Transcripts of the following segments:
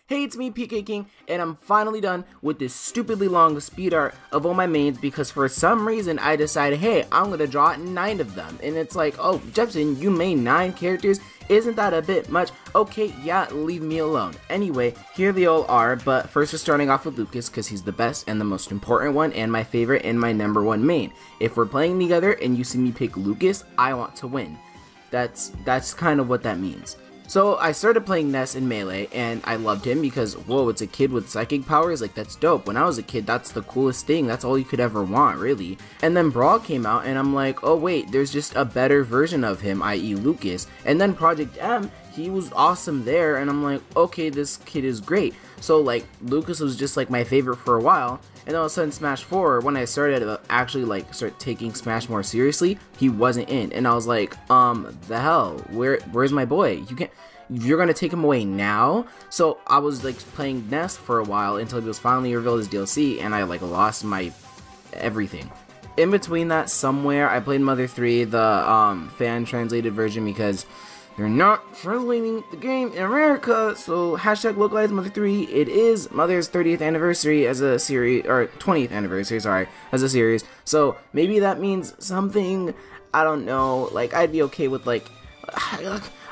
Hey, it's me, PK King, and I'm finally done with this stupidly long speed art of all my mains because for some reason I decided, hey, I'm gonna draw 9 of them. And it's like, oh, Jepson, you made 9 characters? Isn't that a bit much? Okay, yeah, leave me alone. Anyway, here they all are, but first we're starting off with Lucas because he's the best and the most important one and my favorite and my #1 main. If we're playing together and you see me pick Lucas, I want to win. That's kind of what that means. So I started playing Ness in Melee, and I loved him because, whoa, it's a kid with psychic powers, like, that's dope. When I was a kid, that's the coolest thing, that's all you could ever want, really. And then Brawl came out, and I'm like, oh wait, there's just a better version of him, i.e. Lucas. And then Project M, he was awesome there, and I'm like, okay, this kid is great. So, like, Lucas was just, like, my favorite for a while, and all of a sudden Smash 4, when I started to actually, like, start taking Smash more seriously, he wasn't in, and I was like, the hell, where's my boy? You're gonna take him away now? So I was, like, playing Ness for a while until he was finally revealed as DLC, and I, like, lost my everything. In between that, somewhere, I played Mother 3, the, fan-translated version, because they're not translating the game in America, so hashtag localize Mother 3. It is Mother's 30th anniversary as a series, or 20th anniversary, sorry, as a series. So maybe that means something, I don't know, like, I'd be okay with, like,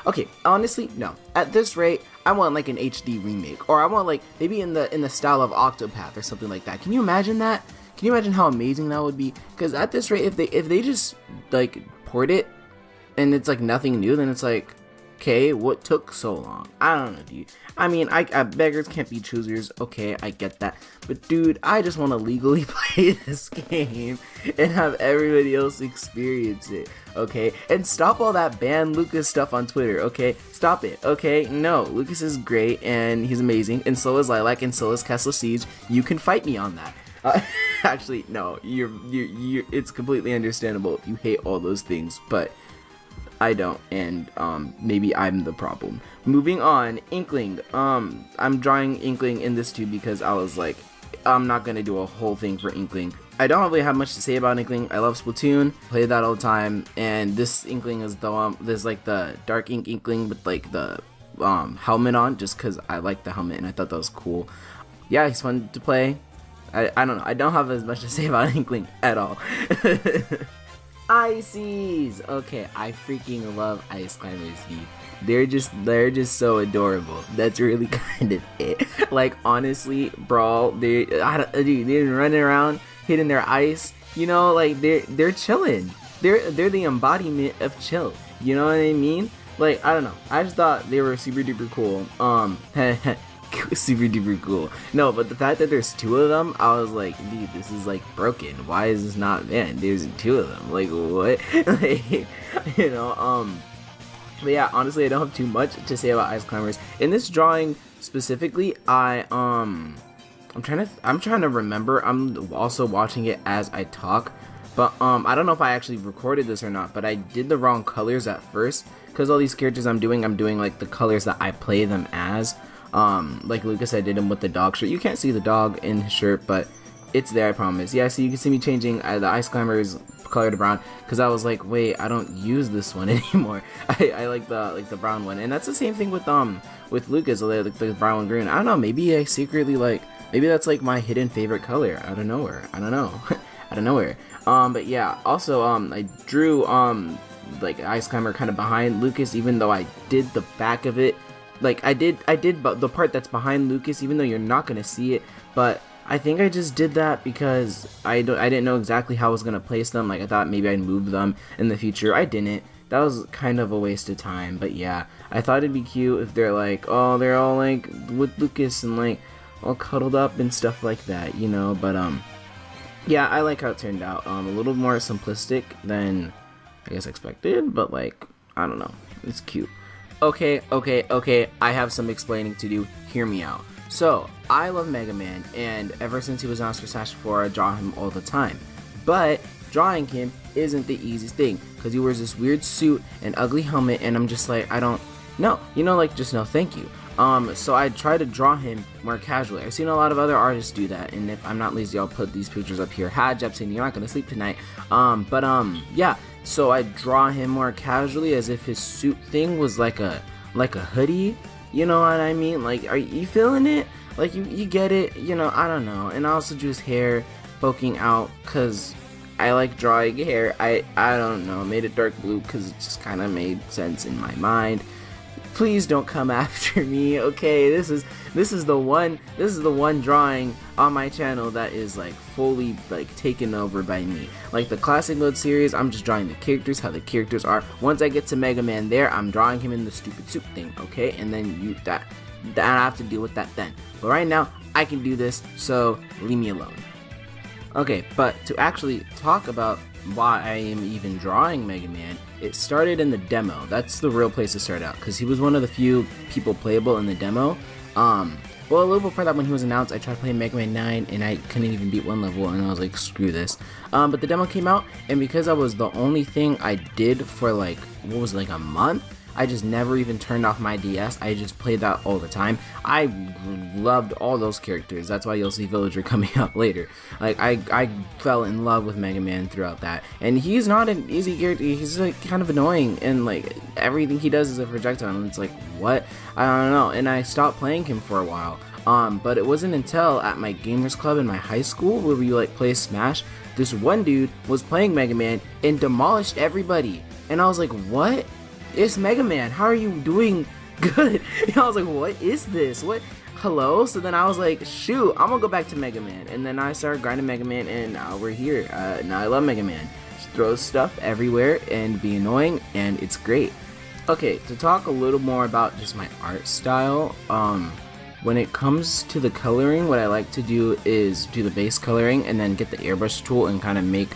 okay, honestly, no. At this rate, I want, like, an HD remake, or I want, like, maybe in the style of Octopath or something like that. Can you imagine that? Can you imagine how amazing that would be? Because at this rate, if they just, like, port it, and it's, like, nothing new, then it's like, okay, what took so long? I don't know, dude. I mean, I beggars can't be choosers. Okay, I get that. But, dude, I just want to legally play this game and have everybody else experience it, okay? And stop all that ban Lucas stuff on Twitter, okay? Stop it, okay? No, Lucas is great, and he's amazing, and so is Lilac, and so is Castle Siege. You can fight me on that. Actually, no, it's completely understandable if you hate all those things, but I don't, and maybe I'm the problem. Moving on, Inkling. I'm drawing Inkling in this too because I was like, I'm not gonna do a whole thing for Inkling. I don't really have much to say about Inkling. I love Splatoon, play that all the time, and this Inkling is the there's like the dark ink Inkling with like the helmet on, just because I like the helmet and I thought that was cool. Yeah, he's fun to play. I don't know. I don't have as much to say about Inkling at all. Ices! Okay, I freaking love Ice Climbers, dude. They're just so adorable. That's really kind of it. Like, honestly, Brawl, they're running around, hitting their ice. You know, like, they're chilling. They're the embodiment of chill. You know what I mean? Like, I don't know. I just thought they were super duper cool. Super duper cool. No, but the fact that there's 2 of them, I was like, dude, this is like broken. Why is this not, man, there's 2 of them, like, what? Like, you know, but yeah, honestly, I don't have too much to say about Ice Climbers. In this drawing specifically, I'm trying to remember. I'm also watching it as I talk, but I don't know if I actually recorded this or not, but I did the wrong colors at first, because all these characters I'm doing like the colors that I play them as. Like Lucas, I did him with the dog shirt. You can't see the dog in his shirt, but it's there, I promise. Yeah, so you can see me changing the Ice Climbers color to brown, because I was like, wait, I don't use this one anymore. I like the brown one, and that's the same thing with Lucas, like the brown and green. I don't know, maybe I secretly maybe that's like my hidden favorite color. I don't know where. I don't know. I don't know where. But yeah, also I drew like Ice Climber kind of behind Lucas, even though I did the back of it. Like, I did the part that's behind Lucas, even though you're not gonna see it, but I think I just did that because I didn't know exactly how I was gonna place them. Like, I thought maybe I'd move them in the future. I didn't. That was kind of a waste of time, but yeah, I thought it'd be cute if they're like, oh, they're all like with Lucas and like all cuddled up and stuff like that, you know. But yeah, I like how it turned out. A little more simplistic than I guess expected, but like, I don't know, it's cute. Okay, I have some explaining to do. Hear me out. So, I love Mega Man, and ever since he was announced for Smash 4, I draw him all the time. But, drawing him isn't the easiest thing, because he wears this weird suit and ugly helmet, and I'm just like, I don't know. You know, like, just no thank you. So I try to draw him more casually. I've seen a lot of other artists do that, and if I'm not lazy, I'll put these pictures up here. Hi, Jepson, you're not gonna sleep tonight. Yeah. So I draw him more casually, as if his suit thing was like a hoodie, You know what I mean? Like, are you feeling it? Like, you get it? You know, I don't know. And I also drew his hair poking out because I like drawing hair. I don't know. Made it dark blue because it just kind of made sense in my mind. Please don't come after me, okay? This is the one drawing on my channel that is like fully like taken over by me. Like the classic mode series, I'm just drawing the characters, how the characters are. Once I get to Mega Man there, I'm drawing him in the stupid soup thing, okay? And then that I have to deal with that then. But right now, I can do this, so leave me alone. Okay, but to actually talk about why I am even drawing Mega Man, it started in the demo. That's the real place to start out, because he was one of the few people playable in the demo. Well, a little before that, when he was announced, I tried playing Mega Man 9, and I couldn't even beat one level, and I was like, screw this. But the demo came out, and because I was the only thing I did for like, what was it, like a month? I just never even turned off my DS. I just played that all the time. I loved all those characters. That's why you'll see Villager coming up later. Like, I fell in love with Mega Man throughout that. And he's not an easy character. He's like kind of annoying, and like everything he does is a projectile, and it's like, what? I don't know. And I stopped playing him for a while. But it wasn't until at my gamers club in my high school where we like play Smash, this one dude was playing Mega Man and demolished everybody. And I was like, what? It's Mega Man, how are you doing good? And I was like, what is this? What? Hello? So then I was like, shoot, I'm gonna go back to Mega Man. And then I started grinding Mega Man, and now we're here. Now I love Mega Man. Just throw stuff everywhere and be annoying, and it's great. Okay, to talk a little more about just my art style, when it comes to the coloring, what I like to do is do the base coloring and then get the airbrush tool and kind of make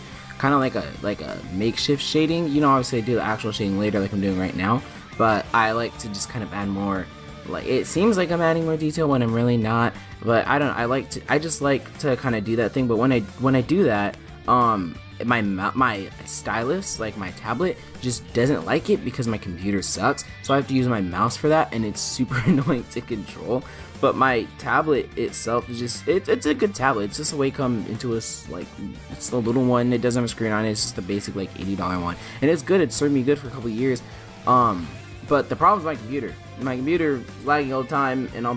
like a makeshift shading. You know, obviously I do the actual shading later like I'm doing right now, but I like to just kind of add more, like, it seems like I'm adding more detail when I'm really not, but I just like to kind of do that thing. But when I do that, my stylus, like my tablet, just doesn't like it because my computer sucks, so I have to use my mouse for that, and it's super annoying to control. But my tablet itself is just, it's a good tablet. It's just a Wacom Intuos, like, it's the little one. It doesn't have a screen on it. It's just the basic like $80 one, and it's good. It's served me good for a couple years. But the problem is my computer. My computer lagging all the time, and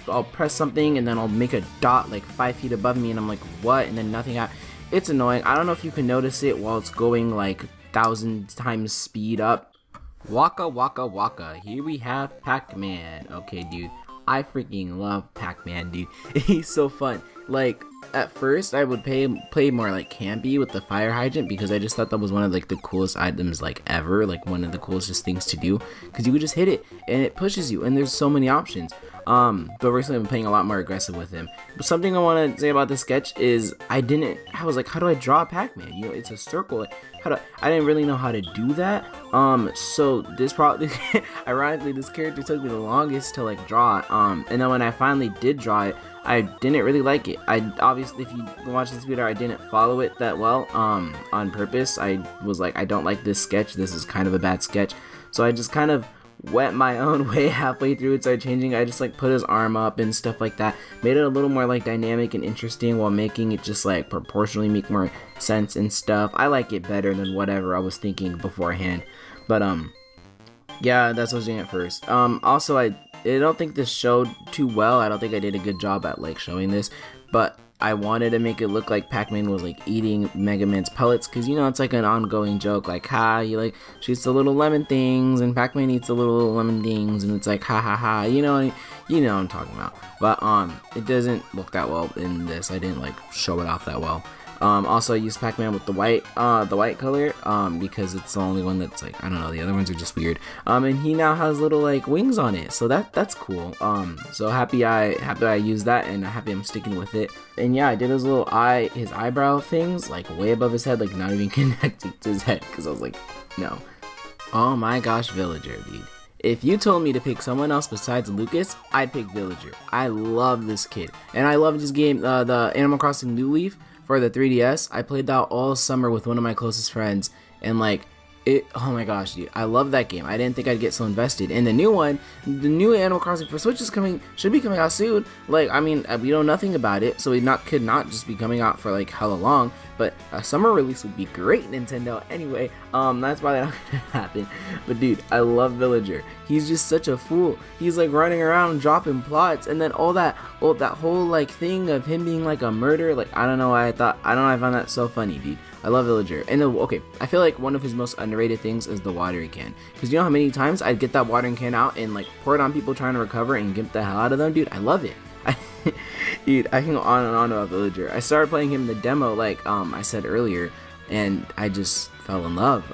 I'll press something, and then I'll make a dot like 5 feet above me, and I'm like, what? And then nothing happens. It's annoying. I don't know if you can notice it while it's going like 1,000 times speed up. Waka waka waka. Here we have PacMan. Okay, dude. I freaking love PacMan, dude. He's so fun. Like, at first I would play more like campy with the fire hydrant, because I just thought that was one of like the coolest items like ever, like one of the coolest just things to do, because you would just hit it and it pushes you, and there's so many options. But recently I've been playing a lot more aggressive with him. But something I want to say about this sketch is I was like, how do I draw PacMan? You know, it's a circle. I didn't really know how to do that. So this probably, ironically, this character took me the longest to like draw. And then when I finally did draw it, I didn't really like it. I obviously, if you watch this video, I didn't follow it that well, on purpose. I was like, I don't like this sketch. This is kind of a bad sketch. So I just kind of went my own way halfway through and started changing. I just like put his arm up and stuff like that, made it a little more like dynamic and interesting while making it just like proportionally make more sense and stuff. I like it better than whatever I was thinking beforehand. But yeah, that's what I was doing at first. Also, I don't think this showed too well. I don't think I did a good job at like showing this, but I wanted to make it look like PacMan was like eating Mega Man's pellets, because you know it's like an ongoing joke, like, ha, he like shoots the little lemon things and PacMan eats the little lemon things, and it's like, ha ha ha, you know what I'm talking about. But it doesn't look that well in this. I didn't like show it off that well. Also I used PacMan with the white color, because it's the only one that's like, I don't know, the other ones are just weird. And he now has little like wings on it, so that's cool. So happy I used that, and happy I'm sticking with it. And yeah, I did his little his eyebrow things like way above his head, like not even connecting to his head, because I was like, no. Oh my gosh, Villager, dude. If you told me to pick someone else besides Lucas, I'd pick Villager. I love this kid, and I love this game, the Animal Crossing New Leaf for the 3DS. I played that all summer with one of my closest friends, and like, oh my gosh, dude, I love that game. I didn't think I'd get so invested. And the new one, the new Animal Crossing for Switch should be coming out soon. Like, I mean, we know nothing about it, so it could not just be coming out for like hella long. but a summer release would be great, Nintendo. Anyway, that's probably not gonna happen. But dude, I love Villager. He's just such a fool. He's like running around dropping plots, and then all that whole like thing of him being like a murderer. Like I don't know why I found that so funny, dude. I love Villager. And okay, I feel like one of his most underrated things is the watering can. Because you know how many times I'd get that watering can out and like pour it on people trying to recover and get the hell out of them? Dude, I love it. Dude, I can go on and on about Villager. I started playing him in the demo like I said earlier, and I just fell in love.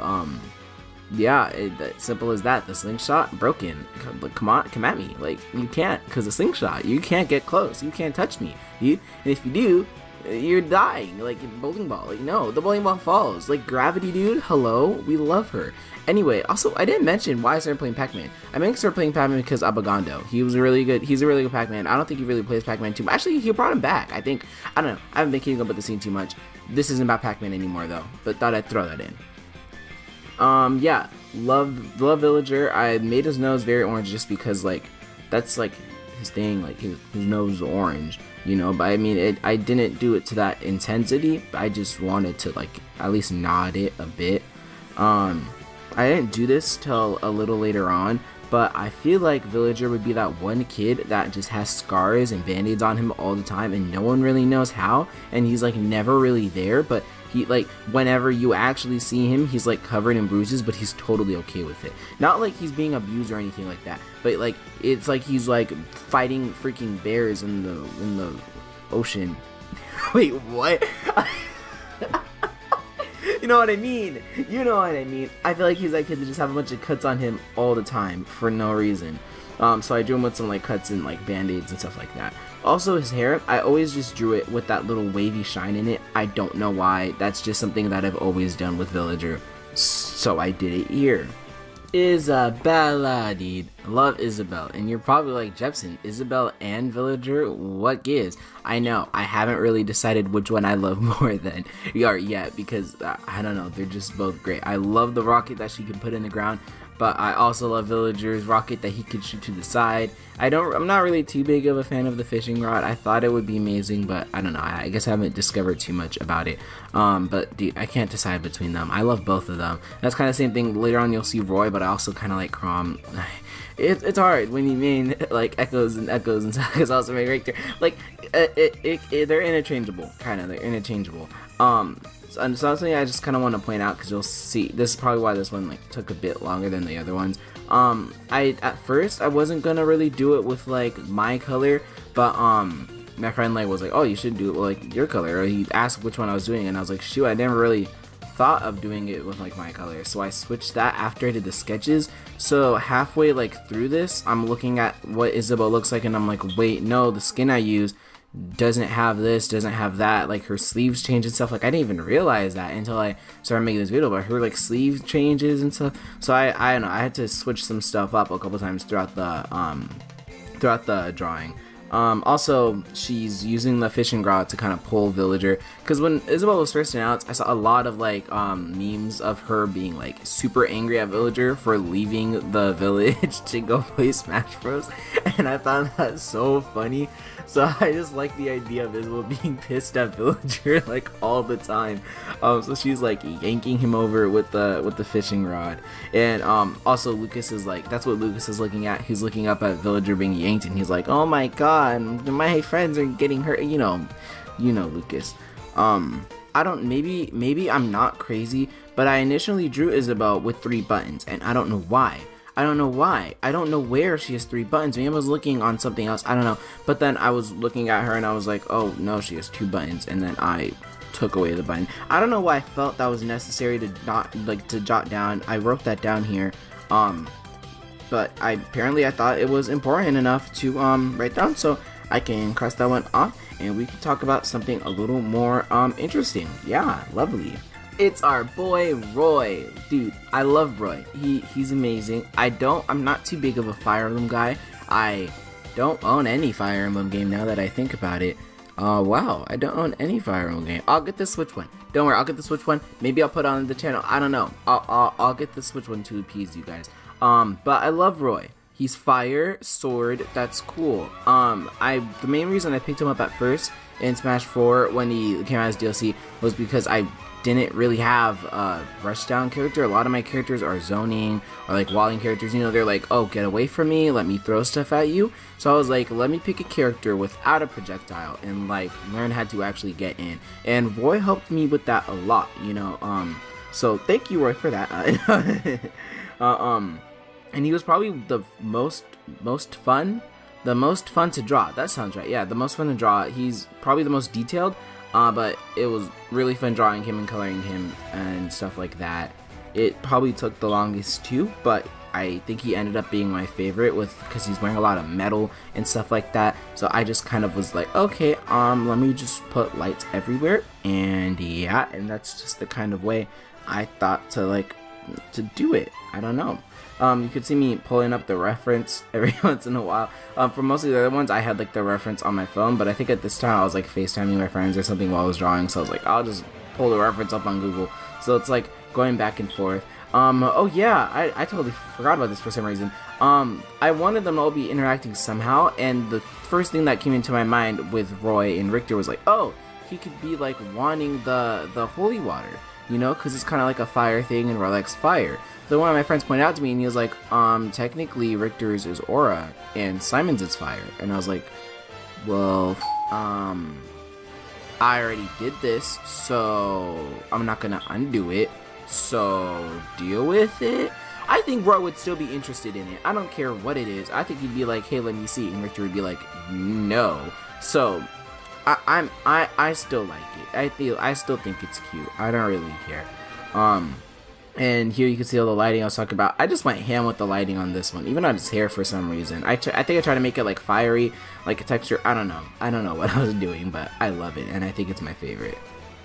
Yeah, simple as that. The slingshot broken. Come at me. Like you can't, because the slingshot, you can't get close. You can't touch me, dude. And if you do, you're dying, like bowling ball. Like no, the bowling ball falls. Like gravity, dude. Hello, we love her. Anyway, also I didn't mention why I started playing PacMan. I meant to start playing PacMan because Abogando. He's a really good PacMan. I don't think he really plays PacMan too much. Actually, he brought him back. I don't know. I haven't been keeping up with the scene too much. This isn't about PacMan anymore though, but thought I'd throw that in. Yeah, love Villager. I made his nose very orange just because like that's like his thing. Like his nose is orange. You know, but I mean, I didn't do it to that intensity. I just wanted to like at least nod it a bit. I didn't do this till a little later on, but I feel like Villager would be that one kid that just has scars and band-aids on him all the time, and no one really knows how, and he's like never really there, but he like whenever you actually see him, he's like covered in bruises, but he's totally okay with it. Not like he's being abused or anything like that, but like it's like he's like fighting freaking bears in the ocean. Wait, what? You know what I mean? You know what I mean? I feel like he's that kid that just have a bunch of cuts on him all the time for no reason. So I drew him with some like cuts and like band-aids and stuff like that. Also his hair, I always just drew it with that little wavy shine in it. I don't know why. That's just something that I've always done with Villager. So I did it here. Isabelle, dude. I love Isabelle. And you're probably like, Jepson, Isabelle and Villager? What gives? I know. I haven't really decided which one I love more than yet because I don't know. They're just both great. I love the rocket that she can put in the ground, but I also love Villager's rocket that he could shoot to the side. I'm not really too big of a fan of the fishing rod. I thought it would be amazing, but I don't know. I guess I haven't discovered too much about it. But dude, I can't decide between them. I love both of them. That's kind of the same thing. Later on, you'll see Roy, but I also kind of like Crom. It's hard when you mean like echoes and because also make Richter. Like they're interchangeable. They're interchangeable. So something I just kind of want to point out because you'll see this is probably why this one like took a bit longer than the other ones. At first I wasn't gonna really do it with like my color, but my friend like was like, oh, you should do it with like your color, or he asked which one I was doing, and I was like, shoot, I never really thought of doing it with like my color, so I switched that after I did the sketches. So halfway like through this, I'm looking at what Isabelle looks like, and I'm like, wait, no, the skin I use doesn't have this, doesn't have that, like her sleeves change and stuff. Like I didn't even realize that until I started making this video, but her like sleeve changes and stuff. So I don't know, I had to switch some stuff up a couple times throughout the drawing. Also, she's using the fishing rod to kind of pull Villager, because when Isabelle was first announced, I saw a lot of like memes of her being like super angry at Villager for leaving the village to go play Smash Bros, and I found that so funny. So I just like the idea of Isabelle being pissed at Villager like all the time. So she's like yanking him over with the fishing rod, and also Lucas is like, that's what Lucas is looking at. He's looking up at Villager being yanked, and he's like, oh my god, my friends are getting hurt. You know Lucas. I don't, maybe I'm not crazy, but I initially drew Isabelle with 3 buttons, and I don't know why. I don't know where she has 3 buttons. Maybe I was looking on something else. I don't know. But then I was looking at her and I was like, oh no, she has 2 buttons. And then I took away the button. I don't know why I felt that was necessary to jot down. I wrote that down here. But apparently I thought it was important enough to write down. So I can cross that one off, and we can talk about something a little more interesting. Yeah, lovely. It's our boy Roy. Dude, I love Roy. He's amazing. I'm not too big of a Fire Emblem guy. I don't own any Fire Emblem game now that I think about it. Wow, I don't own any Fire Emblem game. I'll get the Switch one. Don't worry, I'll get the Switch one. Maybe I'll put it on the channel. I don't know. I'll get the Switch one to appease you guys. But I love Roy. He's fire, sword, that's cool. The main reason I picked him up at first in Smash 4 when he came out as DLC was because I didn't really have a rushdown character. A lot of my characters are zoning or like walling characters, you know, they're like, oh, get away from me, let me throw stuff at you. So I was like, let me pick a character without a projectile and like learn how to actually get in. And Roy helped me with that a lot, you know, so thank you, Roy, for that. And he was probably the most fun to draw. That sounds right. Yeah, the most fun to draw. He's probably the most detailed, but it was really fun drawing him and coloring him and stuff like that. It probably took the longest too, but I think he ended up being my favorite because he's wearing a lot of metal and stuff like that. So I just kind of was like, okay, let me just put lights everywhere, and yeah, and that's just the kind of way I thought to do it. I don't know. You could see me pulling up the reference every once in a while. For most of the other ones, I had like the reference on my phone, but I think at this time I was like FaceTiming my friends or something while I was drawing, so I was like, I'll just pull the reference up on Google. So it's like going back and forth. Oh yeah, I totally forgot about this for some reason. I wanted them all to be interacting somehow, and the first thing that came into my mind with Roy and Richter was like, oh, he could be like wanting the holy water, you know, because it's kind of like a fire thing and Roy likes fire. So one of my friends pointed out to me and he was like, technically Richter's is aura and Simon's is fire. And I was like, well, I already did this, so I'm not gonna undo it, so deal with it. I think Roy would still be interested in it. I don't care what it is. I think he'd be like, hey, let me see, and Richter would be like, no. So I still like it. I still think it's cute. I don't really care. And here you can see all the lighting I was talking about. I just went ham with the lighting on this one, even on his hair for some reason. I think I tried to make it like fiery, like a texture. I don't know what I was doing, but I love it, and I think it's my favorite.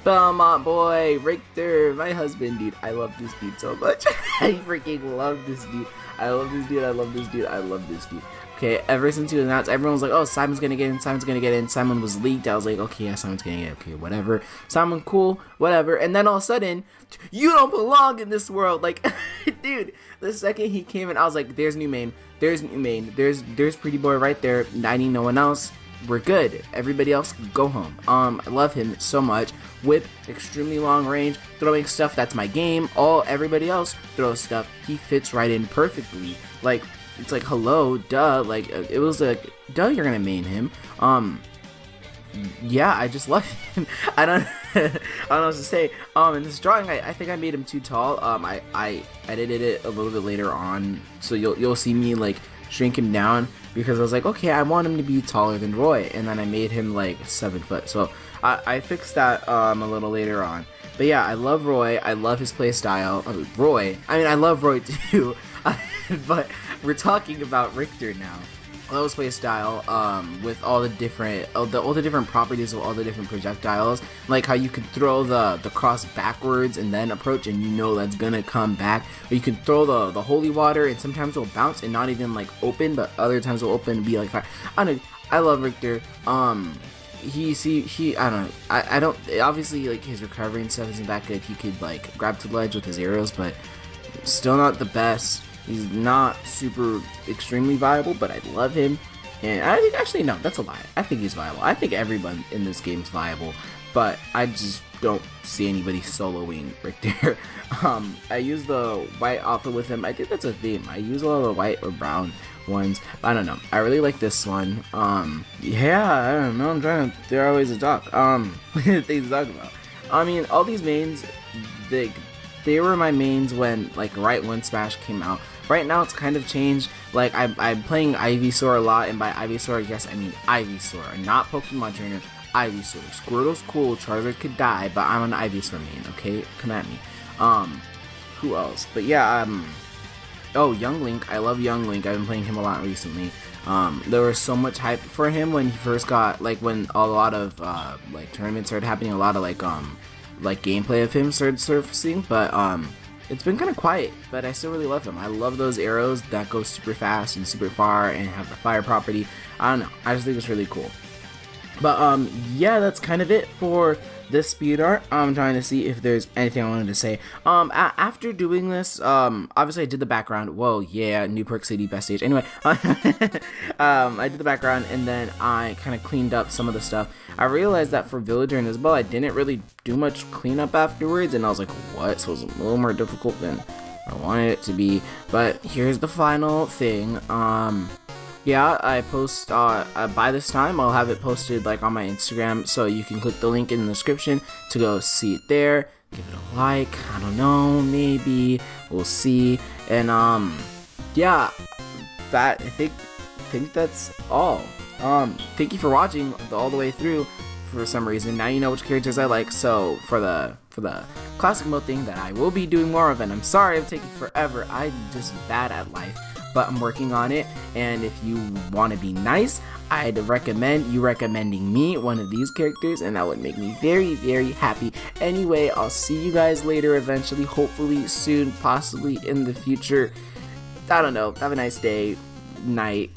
Belmont boy, Richter, my husband, dude. I love this dude so much. I freaking love this dude. I love this dude. I love this dude. I love this dude. Okay, ever since he was announced, everyone was like, oh, Simon's gonna get in, Simon's gonna get in. Simon was leaked. I was like, okay, yeah, Simon's gonna get in. Okay, whatever. Simon, cool, whatever. And then all of a sudden, you don't belong in this world. Like, dude, the second he came in, I was like, there's new main. There's new main. There's pretty boy right there. I need no one else. We're good. Everybody else, go home. I love him so much. Whip, extremely long range, throwing stuff. That's my game. Everybody else throws stuff. He fits right in perfectly. Like, it's like, hello, duh. Like, it was like, duh, you're gonna main him. Yeah, I just love him. I don't know what to say. In this drawing, I think I made him too tall. I edited it a little bit later on, so you'll see me like shrink him down because I was like, okay, I want him to be taller than Roy, and then I made him like 7 foot. So I fixed that a little later on. But yeah, I love Roy. I love his play style. I love Roy too. But we're talking about Richter now. I love his play style with all the different properties of all the different projectiles, like how you can throw the cross backwards and then approach, and you know that's gonna come back. Or you can throw the holy water, and sometimes it'll bounce and not even like open, but other times it'll open and be like fire. I love Richter. I don't obviously, like, his recovery and stuff isn't that good. He could like grab to the ledge with his arrows, but still not the best. He's not super extremely viable, but I love him. And I think, actually, no, that's a lie. I think he's viable. I think everyone in this game is viable, but I just don't see anybody soloing Richter. I use the white outfit with him. I think that's a theme. I use a lot of the white or brown ones. I don't know. I really like this one. Yeah, I don't know. There always a talk. Things to talk about. I mean, all these mains, they were my mains when, like, right when Smash came out. Right now, it's kind of changed. Like, I'm playing Ivysaur a lot, and by Ivysaur, yes, I mean Ivysaur, not Pokemon Trainer. Ivysaur. Squirtle's cool. Charizard could die, but I'm an Ivysaur main. Okay, come at me. Who else? But yeah, oh, Young Link. I love Young Link. I've been playing him a lot recently. There was so much hype for him when he first got, like, when a lot of like tournaments started happening. A lot of like gameplay of him started surfacing, but it's been kind of quiet, but I still really love him. I love those arrows that go super fast and super far and have the fire property. I don't know, I just think it's really cool. But yeah, that's kind of it for this speed art. I'm trying to see if there's anything I wanted to say. After doing this, obviously I did the background. Whoa, yeah, Newport City best stage. Anyway, I did the background, and then I kind of cleaned up some of the stuff. I realized that for Villager and Isabelle, I didn't really do much cleanup afterwards, and I was like, what? So it was a little more difficult than I wanted it to be. But here's the final thing. Yeah, I post, by this time, I'll have it posted, like, on my Instagram, so you can click the link in the description to go see it there, give it a like, I don't know, maybe, we'll see, and, yeah, I think that's all. Thank you for watching all the way through. For some reason, now you know which characters I like. So for the classic mode thing that I will be doing more of, and I'm sorry I'm taking forever, I'm just bad at life, but I'm working on it. And if you want to be nice, I'd recommend you recommending me one of these characters, and that would make me very, very happy. Anyway, I'll see you guys later eventually, hopefully soon, possibly in the future. I don't know. Have a nice day, night,